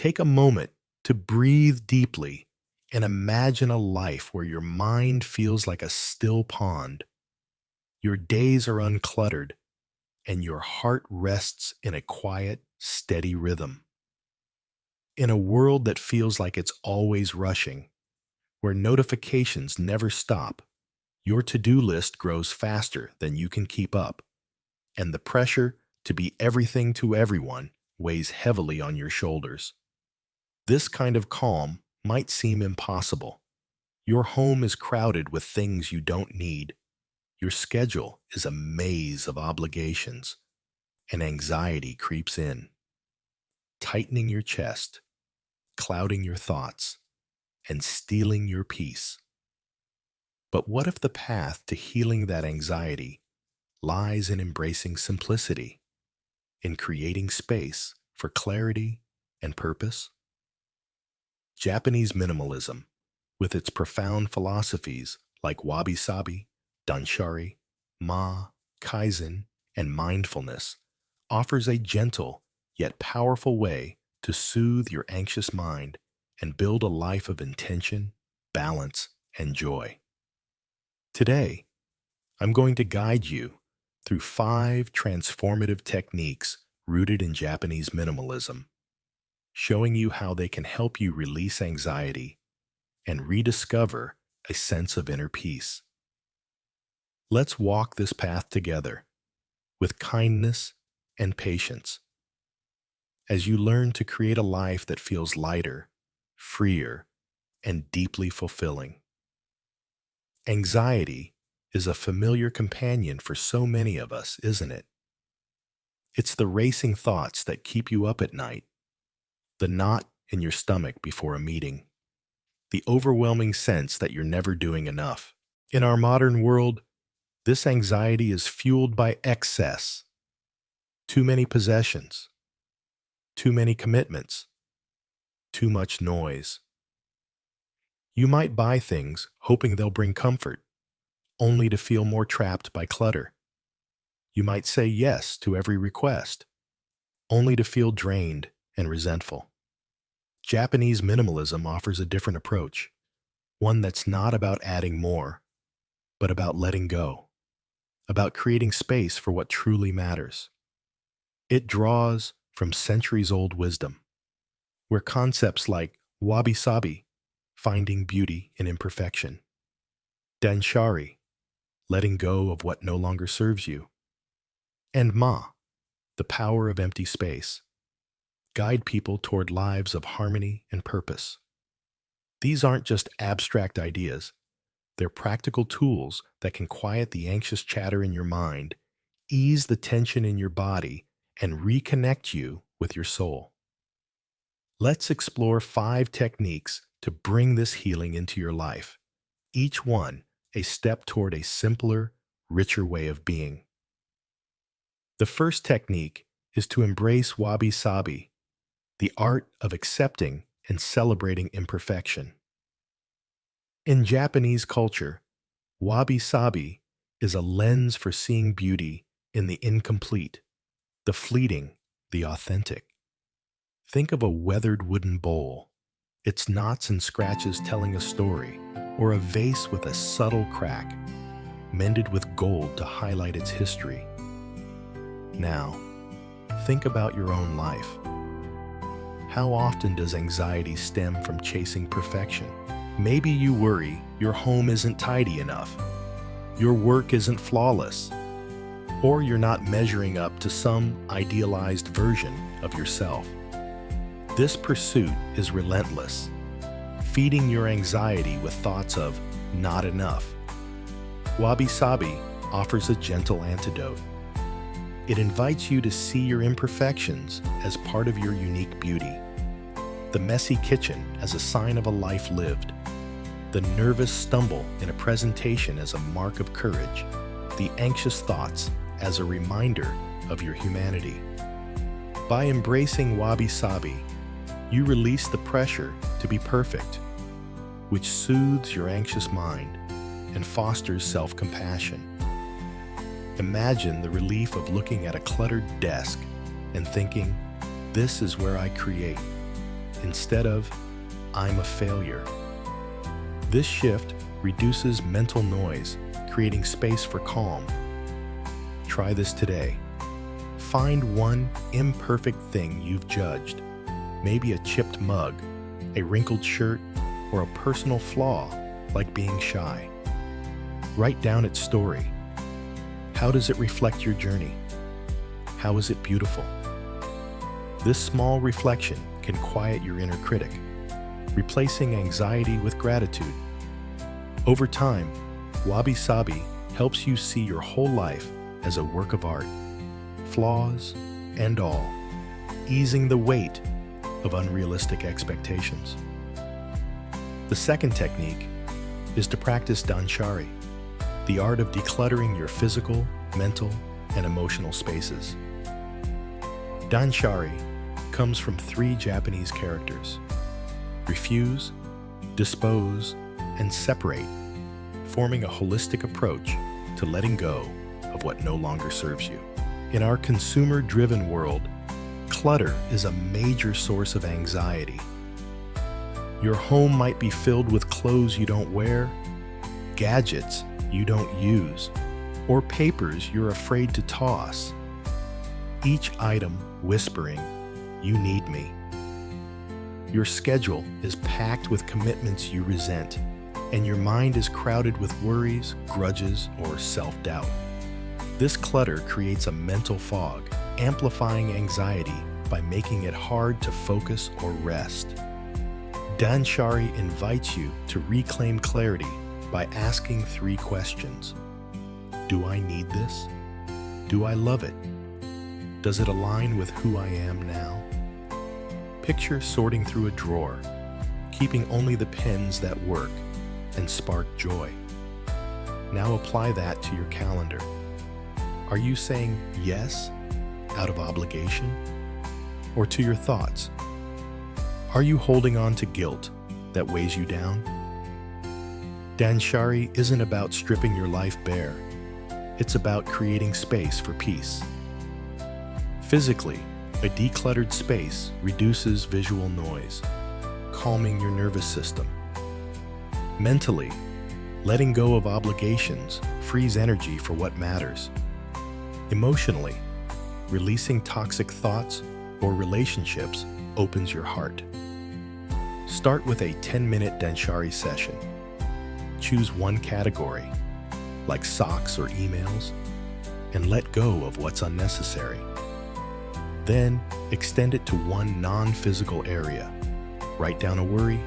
Take a moment to breathe deeply and imagine a life where your mind feels like a still pond, your days are uncluttered, and your heart rests in a quiet, steady rhythm. In a world that feels like it's always rushing, where notifications never stop, your to-do list grows faster than you can keep up, and the pressure to be everything to everyone weighs heavily on your shoulders. This kind of calm might seem impossible. Your home is crowded with things you don't need. Your schedule is a maze of obligations, and anxiety creeps in, tightening your chest, clouding your thoughts, and stealing your peace. But what if the path to healing that anxiety lies in embracing simplicity, in creating space for clarity and purpose? Japanese minimalism, with its profound philosophies like Wabi-Sabi, Danshari, Kaizen, and mindfulness, offers a gentle yet powerful way to soothe your anxious mind and build a life of intention, balance, and joy. Today, I'm going to guide you through 5 transformative techniques rooted in Japanese minimalism, showing you how they can help you release anxiety and rediscover a sense of inner peace. Let's walk this path together with kindness and patience as you learn to create a life that feels lighter, freer, and deeply fulfilling. Anxiety is a familiar companion for so many of us, isn't it? It's the racing thoughts that keep you up at night, the knot in your stomach before a meeting, the overwhelming sense that you're never doing enough. In our modern world, this anxiety is fueled by excess, too many possessions, too many commitments, too much noise. You might buy things hoping they'll bring comfort, only to feel more trapped by clutter. You might say yes to every request, only to feel drained and resentful. Japanese minimalism offers a different approach, one that's not about adding more, but about letting go, about creating space for what truly matters. It draws from centuries-old wisdom, where concepts like Wabi-Sabi, finding beauty in imperfection, Danshari, letting go of what no longer serves you, and the power of empty space, guide people toward lives of harmony and purpose. These aren't just abstract ideas. They're practical tools that can quiet the anxious chatter in your mind, ease the tension in your body, and reconnect you with your soul. Let's explore 5 techniques to bring this healing into your life, each one a step toward a simpler, richer way of being. The first technique is to embrace Wabi-Sabi, the art of accepting and celebrating imperfection. In Japanese culture, Wabi-Sabi is a lens for seeing beauty in the incomplete, the fleeting, the authentic. Think of a weathered wooden bowl, its knots and scratches telling a story, or a vase with a subtle crack, mended with gold to highlight its history. Now, think about your own life. How often does anxiety stem from chasing perfection? Maybe you worry your home isn't tidy enough, your work isn't flawless, or you're not measuring up to some idealized version of yourself. This pursuit is relentless, feeding your anxiety with thoughts of not enough. Wabi-Sabi offers a gentle antidote. It invites you to see your imperfections as part of your unique beauty, the messy kitchen as a sign of a life lived, the nervous stumble in a presentation as a mark of courage, the anxious thoughts as a reminder of your humanity. By embracing Wabi-Sabi, you release the pressure to be perfect, which soothes your anxious mind and fosters self-compassion. Imagine the relief of looking at a cluttered desk and thinking, "This is where I create." instead of "I'm a failure." This shift reduces mental noise, creating space for calm. Try this today. Find one imperfect thing you've judged, maybe a chipped mug, a wrinkled shirt, or a personal flaw like being shy. Write down its story. How does it reflect your journey? How is it beautiful? This small reflection can quiet your inner critic, replacing anxiety with gratitude. Over time, Wabi-Sabi helps you see your whole life as a work of art, flaws and all, easing the weight of unrealistic expectations. The second technique is to practice Danshari, the art of decluttering your physical, mental, and emotional spaces. Danshari comes from 3 Japanese characters: refuse, dispose, and separate, forming a holistic approach to letting go of what no longer serves you. In our consumer-driven world, clutter is a major source of anxiety. Your home might be filled with clothes you don't wear, gadgets you don't use, or papers you're afraid to toss. Each item whispering, "You need me." Your schedule is packed with commitments you resent, and your mind is crowded with worries, grudges, or self-doubt. This clutter creates a mental fog, amplifying anxiety by making it hard to focus or rest. Danshari invites you to reclaim clarity by asking 3 questions. Do I need this? Do I love it? Does it align with who I am now? Picture sorting through a drawer, keeping only the pens that work and spark joy. Now apply that to your calendar. Are you saying yes out of obligation? Or to your thoughts? Are you holding on to guilt that weighs you down? Danshari isn't about stripping your life bare. It's about creating space for peace. Physically, a decluttered space reduces visual noise, calming your nervous system. Mentally, letting go of obligations frees energy for what matters. Emotionally, releasing toxic thoughts or relationships opens your heart. Start with a 10-minute Danshari session. Choose one category, like socks or emails, and let go of what's unnecessary. Then, extend it to one non-physical area. Write down a worry,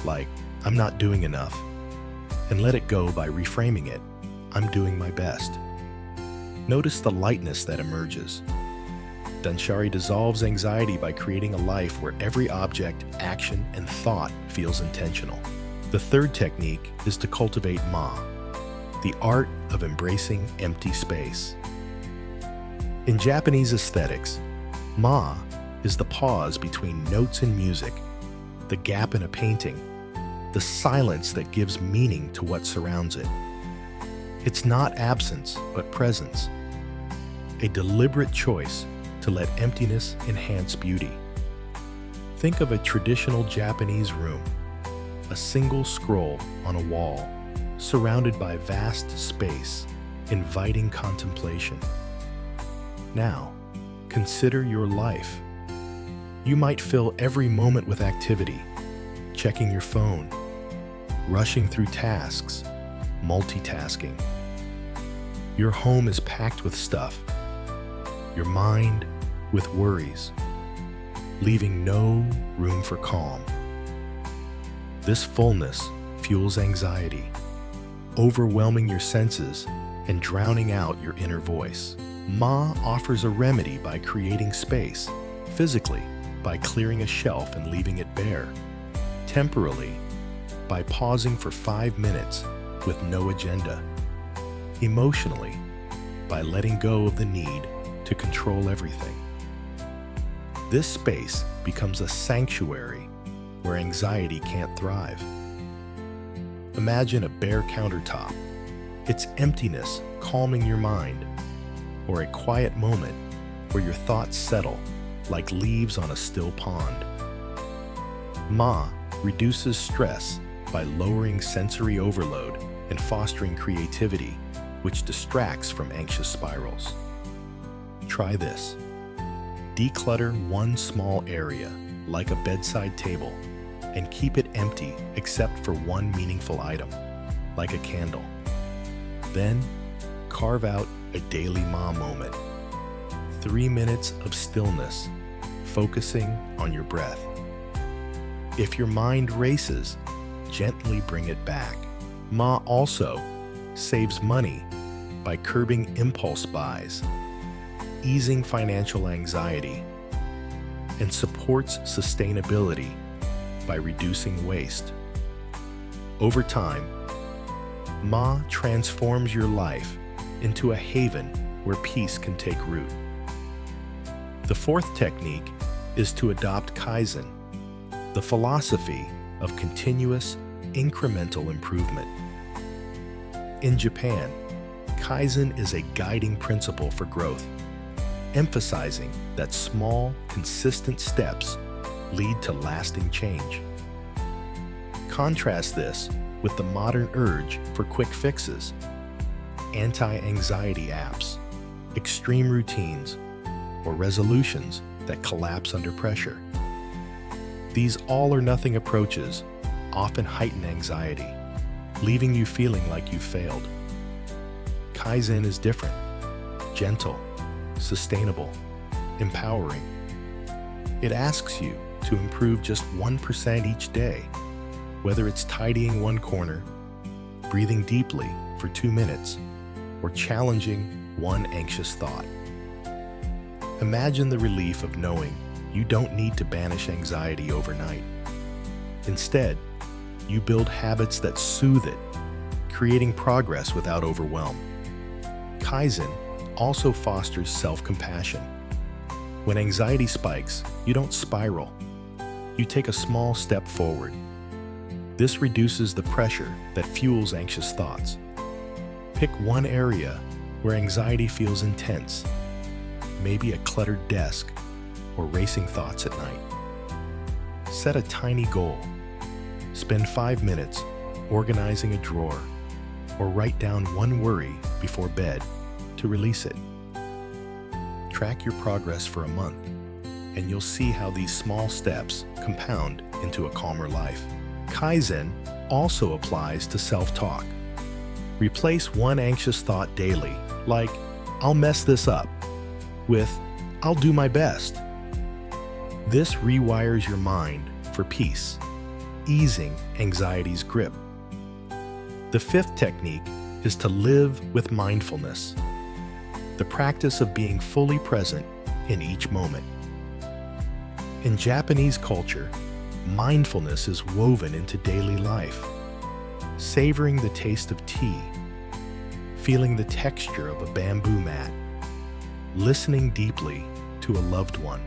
like, "I'm not doing enough," and let it go by reframing it, "I'm doing my best." Notice the lightness that emerges. Danshari dissolves anxiety by creating a life where every object, action, and thought feels intentional. The third technique is to cultivate Ma, the art of embracing empty space. In Japanese aesthetics, Ma is the pause between notes and music, the gap in a painting, the silence that gives meaning to what surrounds it. It's not absence, but presence, a deliberate choice to let emptiness enhance beauty. Think of a traditional Japanese room, a single scroll on a wall, surrounded by vast space, inviting contemplation. Now, consider your life. You might fill every moment with activity, checking your phone, rushing through tasks, multitasking. Your home is packed with stuff, your mind with worries, leaving no room for calm. This fullness fuels anxiety, overwhelming your senses and drowning out your inner voice. Ma offers a remedy by creating space, physically, by clearing a shelf and leaving it bare, temporally, by pausing for 5 minutes with no agenda, emotionally, by letting go of the need to control everything. This space becomes a sanctuary where anxiety can't thrive. Imagine a bare countertop, its emptiness calming your mind, or a quiet moment where your thoughts settle like leaves on a still pond. Ma reduces stress by lowering sensory overload and fostering creativity, which distracts from anxious spirals. Try this. Declutter one small area, like a bedside table, and keep it empty except for one meaningful item, like a candle. Then, carve out a daily Ma moment. 3 minutes of stillness, focusing on your breath. If your mind races, gently bring it back. Ma also saves money by curbing impulse buys, easing financial anxiety, and supports sustainability by reducing waste. Over time, Ma transforms your life into a haven where peace can take root. The fourth technique is to adopt Kaizen, the philosophy of continuous, incremental improvement. In Japan, Kaizen is a guiding principle for growth, emphasizing that small, consistent steps lead to lasting change. Contrast this with the modern urge for quick fixes, anti-anxiety apps, extreme routines, or resolutions that collapse under pressure. These all-or-nothing approaches often heighten anxiety, leaving you feeling like you've failed. Kaizen is different, gentle, sustainable, empowering. It asks you to improve just 1% each day, whether it's tidying one corner, breathing deeply for 2 minutes, or challenging one anxious thought. Imagine the relief of knowing you don't need to banish anxiety overnight. Instead, you build habits that soothe it, creating progress without overwhelm. Kaizen also fosters self-compassion. When anxiety spikes, you don't spiral. You take a small step forward. This reduces the pressure that fuels anxious thoughts. Pick one area where anxiety feels intense, maybe a cluttered desk or racing thoughts at night. Set a tiny goal. Spend 5 minutes organizing a drawer, or write down one worry before bed to release it. Track your progress for a month, and you'll see how these small steps compound into a calmer life. Kaizen also applies to self-talk. Replace one anxious thought daily, like, "I'll mess this up," with, "I'll do my best." This rewires your mind for peace, easing anxiety's grip. The fifth technique is to live with mindfulness, the practice of being fully present in each moment. In Japanese culture, mindfulness is woven into daily life. Savoring the taste of tea, feeling the texture of a bamboo mat, listening deeply to a loved one.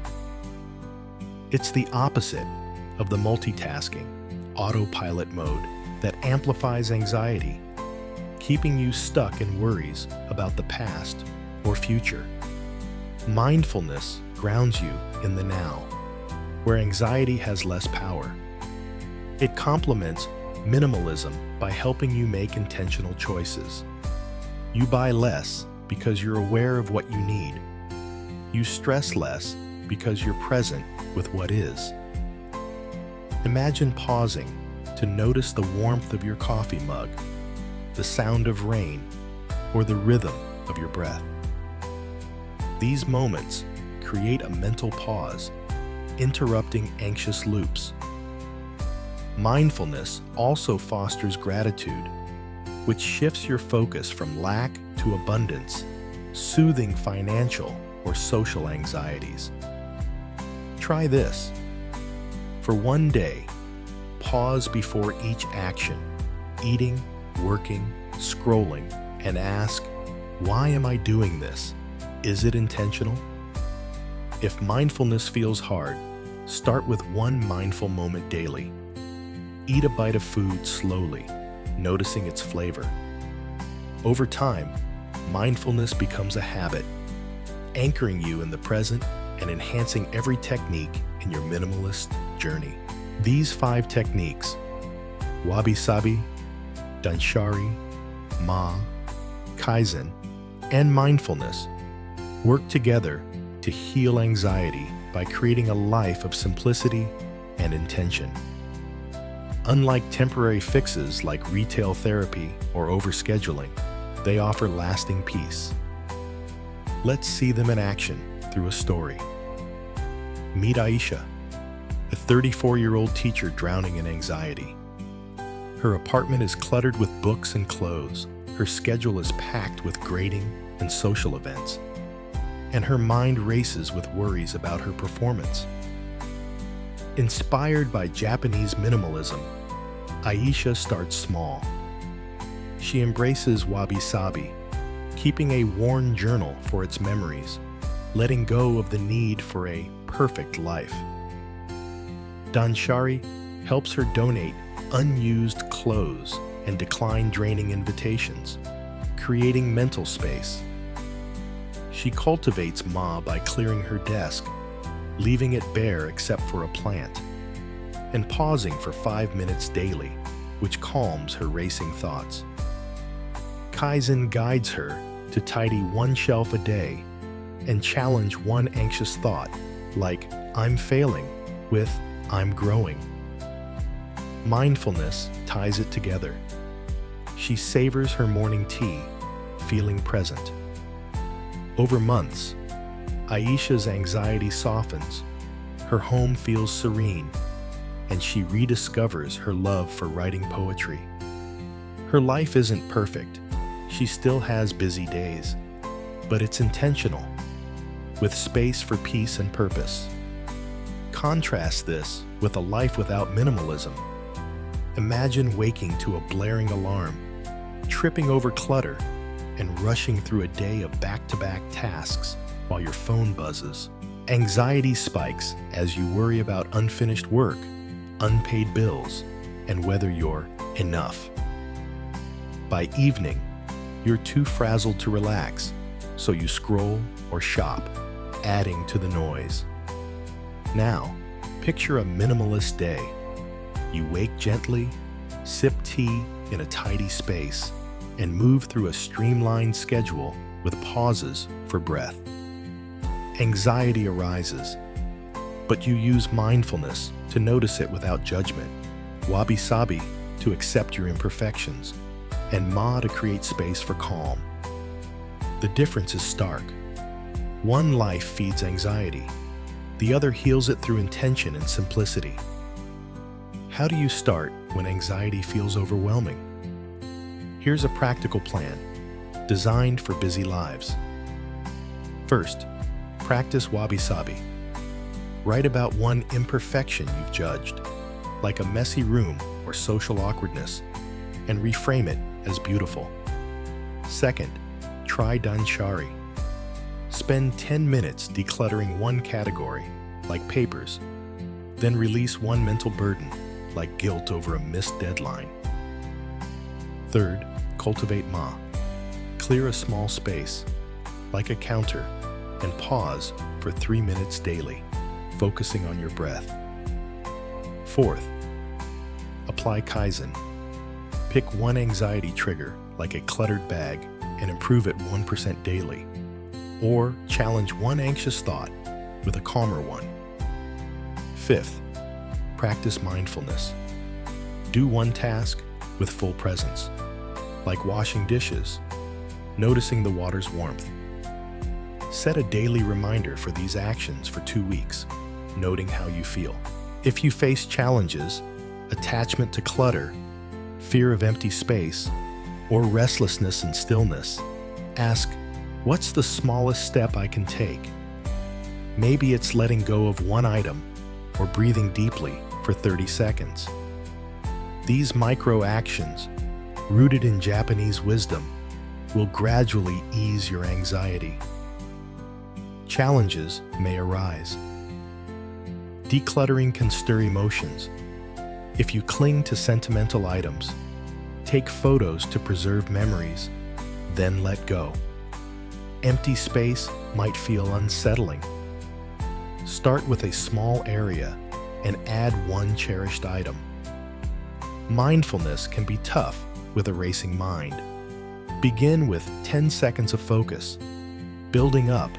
It's the opposite of the multitasking, autopilot mode that amplifies anxiety, keeping you stuck in worries about the past or future. Mindfulness grounds you in the now, where anxiety has less power. It complements minimalism by helping you make intentional choices. You buy less because you're aware of what you need. You stress less because you're present with what is. Imagine pausing to notice the warmth of your coffee mug, the sound of rain, or the rhythm of your breath. These moments create a mental pause, interrupting anxious loops. Mindfulness also fosters gratitude, which shifts your focus from lack to abundance, soothing financial or social anxieties. Try this. For one day, pause before each action, eating, working, scrolling, and ask, "Why am I doing this? Is it intentional?" If mindfulness feels hard, start with one mindful moment daily. Eat a bite of food slowly, noticing its flavor. Over time, mindfulness becomes a habit, anchoring you in the present and enhancing every technique in your minimalist journey. These 5 techniques, Wabi-Sabi, Danshari, Ma, Kaizen, and mindfulness, work together to heal anxiety by creating a life of simplicity and intention. Unlike temporary fixes like retail therapy or overscheduling, they offer lasting peace. Let's see them in action through a story. Meet Aisha, a 34-year-old teacher drowning in anxiety. Her apartment is cluttered with books and clothes. Her schedule is packed with grading and social events, and her mind races with worries about her performance. Inspired by Japanese minimalism, Aisha starts small. She embraces Wabi-Sabi, keeping a worn journal for its memories, letting go of the need for a perfect life. Danshari helps her donate unused clothes and decline draining invitations, creating mental space. She cultivates Ma by clearing her desk, leaving it bare except for a plant, and pausing for 5 minutes daily, which calms her racing thoughts. Kaizen guides her to tidy 1 shelf a day and challenge one anxious thought, like "I'm failing," with "I'm growing." Mindfulness ties it together. She savors her morning tea, feeling present. Over months, Aisha's anxiety softens, her home feels serene, and she rediscovers her love for writing poetry. Her life isn't perfect. She still has busy days, but it's intentional, with space for peace and purpose. Contrast this with a life without minimalism. Imagine waking to a blaring alarm, tripping over clutter, and rushing through a day of back-to-back tasks while your phone buzzes. Anxiety spikes as you worry about unfinished work, unpaid bills, and whether you're enough. By evening, you're too frazzled to relax, so you scroll or shop, adding to the noise. Now, picture a minimalist day. You wake gently, sip tea in a tidy space, and move through a streamlined schedule with pauses for breath. Anxiety arises, but you use mindfulness to notice it without judgment, Wabi-Sabi to accept your imperfections, and Ma to create space for calm. The difference is stark. One life feeds anxiety, the other heals it through intention and simplicity. How do you start when anxiety feels overwhelming? Here's a practical plan, designed for busy lives. First, practice Wabi-Sabi. Write about one imperfection you've judged, like a messy room or social awkwardness, and reframe it as beautiful. Second, try Danshari. Spend 10 minutes decluttering one category, like papers, then release one mental burden, like guilt over a missed deadline. Third, cultivate Ma. Clear a small space, like a counter, and pause for 3 minutes daily, focusing on your breath. Fourth, apply Kaizen. Pick one anxiety trigger, like a cluttered bag, and improve it 1% daily. Or challenge one anxious thought with a calmer one. Fifth, practice mindfulness. Do one task with full presence, like washing dishes, noticing the water's warmth. Set a daily reminder for these actions for 2 weeks, noting how you feel. If you face challenges, attachment to clutter, fear of empty space, or restlessness and stillness, ask, what's the smallest step I can take? Maybe it's letting go of one item or breathing deeply for 30 seconds. These micro actions, rooted in Japanese wisdom, will gradually ease your anxiety. Challenges may arise. Decluttering can stir emotions. If you cling to sentimental items, take photos to preserve memories, then let go. Empty space might feel unsettling. Start with a small area and add one cherished item. Mindfulness can be tough with a racing mind. Begin with 10 seconds of focus, building up.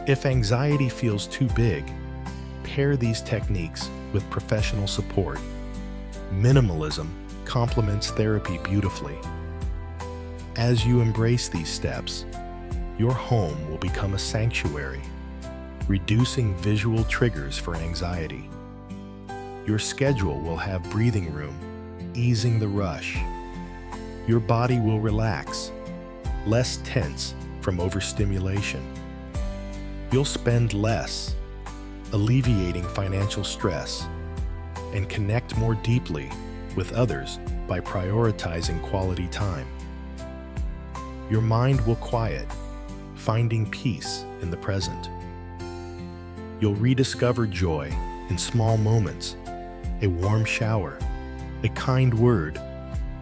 If anxiety feels too big, pair these techniques with professional support. Minimalism complements therapy beautifully. As you embrace these steps, your home will become a sanctuary, reducing visual triggers for anxiety. Your schedule will have breathing room, easing the rush. Your body will relax, less tense from overstimulation. You'll spend less, alleviating financial stress, and connect more deeply with others by prioritizing quality time. Your mind will quiet, finding peace in the present. You'll rediscover joy in small moments, a warm shower, a kind word,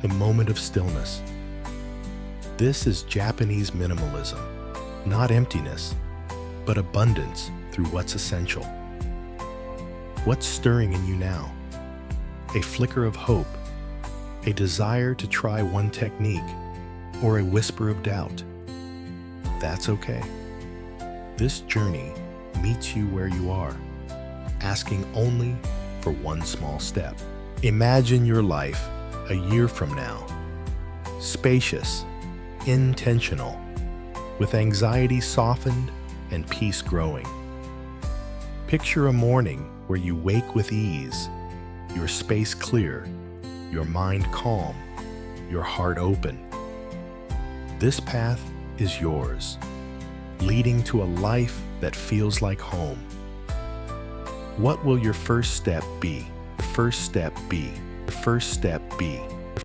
a moment of stillness. This is Japanese minimalism, not emptiness, but abundance through what's essential. What's stirring in you now? A flicker of hope, a desire to try one technique, or a whisper of doubt? That's okay. This journey meets you where you are, asking only for one small step. Imagine your life a year from now, spacious, intentional, with anxiety softened and peace growing. Picture a morning where you wake with ease, your space clear, your mind calm, your heart open. This path is yours, leading to a life that feels like home. What will your first step be? The first step be? The first step be?